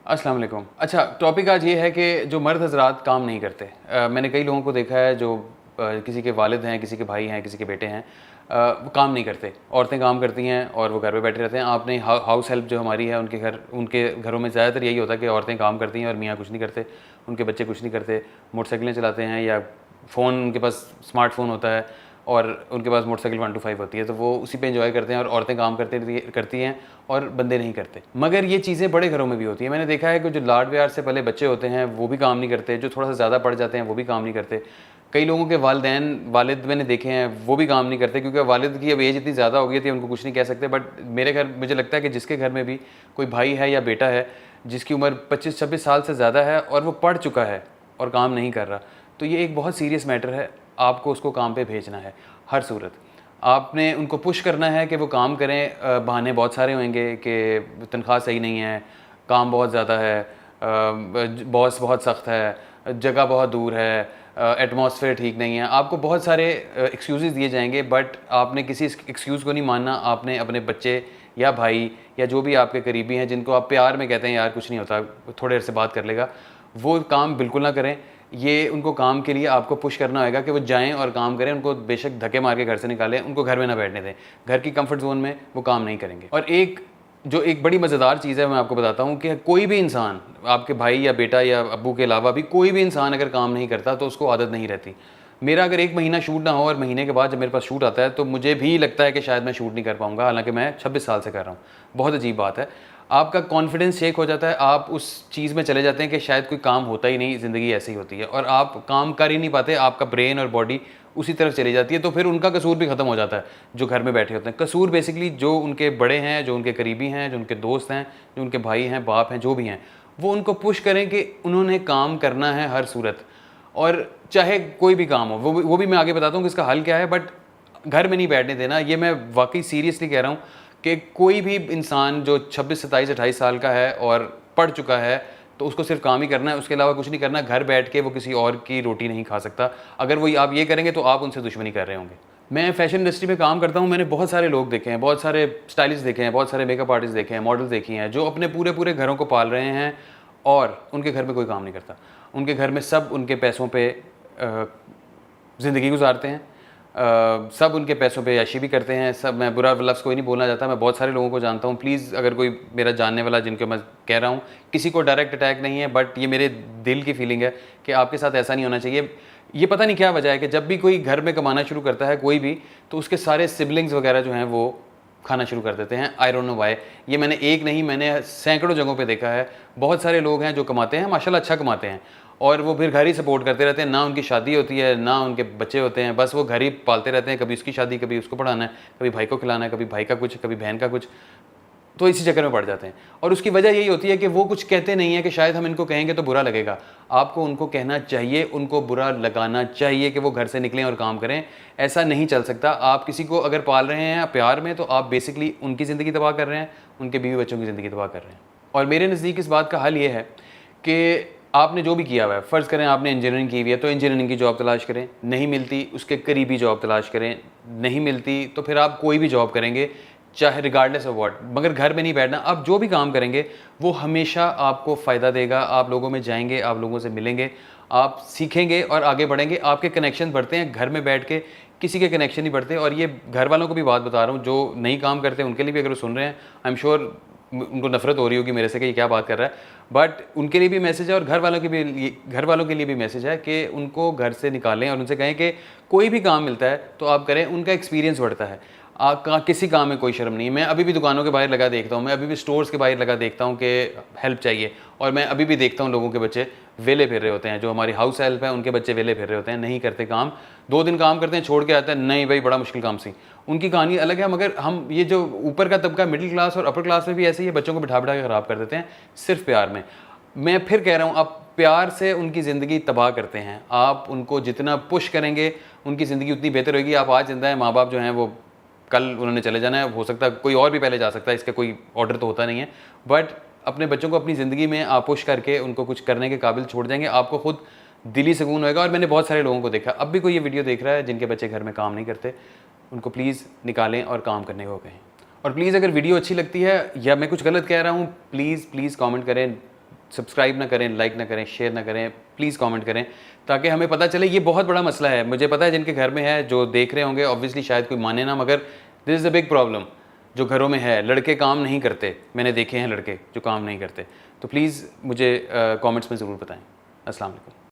अस्सलाम वालेकुम। अच्छा, टॉपिक आज ये है कि जो मर्द हज़रात काम नहीं करते। मैंने कई लोगों को देखा है जो किसी के वालिद हैं, किसी के भाई हैं, किसी के बेटे हैं, वो काम नहीं करते। औरतें काम करती हैं और वो घर पे बैठे रहते हैं। आपने हाउस हेल्प जो हमारी है, उनके घरों में ज़्यादातर यही होता है कि औरतें काम करती हैं और मियाँ कुछ नहीं करते, उनके बच्चे कुछ नहीं करते, मोटरसाइकिलें चलाते हैं या फ़ोन, उनके पास स्मार्टफ़ोन होता है और उनके पास मोटरसाइकिल 125 होती है, तो वो उसी पे एंजॉय करते हैं और औरतें काम करती हैं और बंदे नहीं करते। मगर ये चीज़ें बड़े घरों में भी होती हैं। मैंने देखा है कि जो लाड प्यार से पले बच्चे होते हैं वो भी काम नहीं करते, जो थोड़ा सा ज़्यादा पढ़ जाते हैं वो भी काम नहीं करते। कई लोगों के वालिद मैंने देखे हैं वो भी काम नहीं करते, क्योंकि वालिद की अब एज इतनी ज़्यादा हो गई थी, उनको कुछ नहीं कह सकते। बट मेरे घर मुझे लगता है कि जिसके घर में भी कोई भाई है या बेटा है जिसकी उम्र 25-26 साल से ज़्यादा है और वो पढ़ चुका है और काम नहीं कर रहा, तो ये एक बहुत सीरियस मैटर है। आपको उसको काम पे भेजना है हर सूरत। आपने उनको पुश करना है कि वो काम करें। बहाने बहुत सारे होंगे कि तनख्वाह सही नहीं है, काम बहुत ज़्यादा है, बॉस बहुत सख्त है, जगह बहुत दूर है, एटमॉस्फेयर ठीक नहीं है। आपको बहुत सारे एक्सक्यूज़ दिए जाएंगे, बट आपने किसी एक्सक्यूज़ को नहीं मानना। आपने अपने बच्चे या भाई या जो भी आपके करीबी हैं जिनको आप प्यार में कहते हैं यार कुछ नहीं होता, थोड़े देर से बात कर लेगा, वो काम बिल्कुल ना करें। ये उनको काम के लिए आपको पुश करना होगा कि वो जाएं और काम करें। उनको बेशक धक्के मार के घर से निकालें, उनको घर में ना बैठने दें। घर की कंफर्ट जोन में वो काम नहीं करेंगे। और एक बड़ी मज़ेदार चीज़ है, मैं आपको बताता हूँ कि कोई भी इंसान, आपके भाई या बेटा या अब्बू के अलावा भी कोई भी इंसान अगर काम नहीं करता तो उसको आदत नहीं रहती। मेरा अगर 1 महीना शूट ना हो और महीने के बाद जब मेरे पास शूट आता है तो मुझे भी लगता है कि शायद मैं शूट नहीं कर पाऊँगा, हालांकि मैं 26 साल से कर रहा हूँ। बहुत अजीब बात है। आपका कॉन्फिडेंस शेक हो जाता है, आप उस चीज़ में चले जाते हैं कि शायद कोई काम होता ही नहीं, ज़िंदगी ऐसी ही होती है, और आप काम कर ही नहीं पाते। आपका ब्रेन और बॉडी उसी तरफ चली जाती है। तो फिर उनका कसूर भी ख़त्म हो जाता है जो घर में बैठे होते हैं। कसूर बेसिकली जो उनके बड़े हैं, जो उनके करीबी हैं, जो उनके दोस्त हैं, जो उनके भाई हैं, बाप हैं, जो भी हैं, वो उनको पुश करें कि उन्होंने काम करना है हर सूरत, और चाहे कोई भी काम हो। वो भी मैं आगे बताता हूँ कि इसका हल क्या है, बट घर में नहीं बैठने देना। ये मैं वाकई सीरियसली कह रहा हूँ कि कोई भी इंसान जो 26, 27, 28 साल का है और पढ़ चुका है तो उसको सिर्फ काम ही करना है, उसके अलावा कुछ नहीं करना। घर बैठ के वो किसी और की रोटी नहीं खा सकता। अगर वो आप ये करेंगे तो आप उनसे दुश्मनी कर रहे होंगे। मैं फैशन इंडस्ट्री में काम करता हूँ। मैंने बहुत सारे लोग देखे हैं, बहुत सारे स्टाइलिस्ट देखे हैं, बहुत सारे मेकअप आर्टिस्ट देखे हैं, मॉडल्स देखी हैं, जो अपने पूरे पूरे घरों को पाल रहे हैं और उनके घर में कोई काम नहीं करता। उनके घर में सब उनके पैसों पर ज़िंदगी गुजारते हैं, सब उनके पैसों पे याशी भी करते हैं। सब, मैं बुरा लफ्ज़ कोई नहीं बोलना चाहता, मैं बहुत सारे लोगों को जानता हूँ। प्लीज़ अगर कोई मेरा जानने वाला, जिनको मैं कह रहा हूँ, किसी को डायरेक्ट अटैक नहीं है, बट ये मेरे दिल की फीलिंग है कि आपके साथ ऐसा नहीं होना चाहिए। ये पता नहीं क्या वजह है कि जब भी कोई घर में कमाना शुरू करता है कोई भी, तो उसके सारे सिबलिंग्स वगैरह जो हैं वो खाना शुरू कर देते हैं। I don't know why. ये मैंने एक नहीं, मैंने सैकड़ों जगहों पे देखा है। बहुत सारे लोग हैं जो कमाते हैं, माशाल्लाह अच्छा कमाते हैं, और वो फिर घर ही सपोर्ट करते रहते हैं। ना उनकी शादी होती है, ना उनके बच्चे होते हैं, बस वो घर ही पालते रहते हैं। कभी उसकी शादी, कभी उसको पढ़ाना है, कभी भाई को खिलाना है, कभी भाई का कुछ, कभी बहन का कुछ, तो इसी चक्कर में पड़ जाते हैं। और उसकी वजह यही होती है कि वो कुछ कहते नहीं है कि शायद हम इनको कहेंगे तो बुरा लगेगा। आपको उनको कहना चाहिए, उनको बुरा लगाना चाहिए कि वो घर से निकलें और काम करें। ऐसा नहीं चल सकता। आप किसी को अगर पाल रहे हैं प्यार में, तो आप बेसिकली उनकी ज़िंदगी तबाह कर रहे हैं, उनके बीवी बच्चों की ज़िंदगी तबाह कर रहे हैं। और मेरे नज़दीक इस बात का हल ये है कि आपने जो भी किया हुआ है, फ़र्ज़ करें आपने इंजीनियरिंग की हुई है तो इंजीनियरिंग की जॉब तलाश करें, नहीं मिलती उसके करीबी जॉब तलाश करें, नहीं मिलती तो फिर आप कोई भी जॉब करेंगे, चाहे रिगार्डलेस ऑफ व्हाट, मगर घर में नहीं बैठना। आप जो भी काम करेंगे वो हमेशा आपको फ़ायदा देगा। आप लोगों में जाएंगे, आप लोगों से मिलेंगे, आप सीखेंगे और आगे बढ़ेंगे। आपके कनेक्शन बढ़ते हैं। घर में बैठ के किसी के कनेक्शन नहीं बढ़ते। और ये घर वालों को भी बात बता रहा हूँ जो नहीं काम करते, उनके लिए भी अगर वो सुन रहे हैं, आई एम श्योर उनको नफरत हो रही होगी मेरे से कि ये क्या बात कर रहा है, बट उनके लिए भी मैसेज है और घर वालों के लिए भी मैसेज है कि उनको घर से निकालें और उनसे कहें कि कोई भी काम मिलता है तो आप करें। उनका एक्सपीरियंस बढ़ता है। किसी काम में कोई शर्म नहीं। मैं अभी भी दुकानों के बाहर लगा देखता हूँ, मैं अभी भी स्टोर्स के बाहर लगा देखता हूँ कि हेल्प चाहिए, और मैं अभी भी देखता हूँ लोगों के बच्चे वेले फिर रहे होते हैं। जो हमारी हाउस हेल्प है उनके बच्चे वेले फिर रहे होते हैं, नहीं करते काम। 2 दिन काम करते हैं, छोड़ के आते हैं, नहीं भाई बड़ा मुश्किल काम सी। उनकी कहानी अलग है। मगर हम ये जो ऊपर का तबका, मिडिल क्लास और अपर क्लास में भी ऐसे ही बच्चों को बिठा बिठा के ख़राब कर देते हैं सिर्फ प्यार में। मैं फिर कह रहा हूँ, आप प्यार से उनकी ज़िंदगी तबाह करते हैं। आप उनको जितना पुश करेंगे उनकी ज़िंदगी उतनी बेहतर होगी। आप आज जिंदा हैं, माँ बाप जो हैं वो कल उन्होंने चले जाना है। हो सकता है कोई और भी पहले जा सकता है, इसका कोई ऑर्डर तो होता नहीं है। बट अपने बच्चों को अपनी ज़िंदगी में आप पुश करके उनको कुछ करने के काबिल छोड़ जाएंगे, आपको खुद दिली सुकून होएगा। और मैंने बहुत सारे लोगों को देखा, अब भी कोई ये वीडियो देख रहा है जिनके बच्चे घर में काम नहीं करते, उनको प्लीज़ निकालें और काम करने को कहें। और प्लीज़ अगर वीडियो अच्छी लगती है या मैं कुछ गलत कह रहा हूँ, प्लीज़ कमेंट करें, सब्सक्राइब ना करें, लाइक ना करें, शेयर ना करें, प्लीज़ कमेंट करें ताकि हमें पता चले। ये बहुत बड़ा मसला है, मुझे पता है जिनके घर में है, जो देख रहे होंगे, ऑब्वियसली शायद कोई माने ना, मगर this is a big problem जो घरों में है। लड़के काम नहीं करते, मैंने देखे हैं लड़के जो काम नहीं करते। तो प्लीज़ मुझे कमेंट्स में ज़रूर बताएं। अस्सलाम वालेकुम।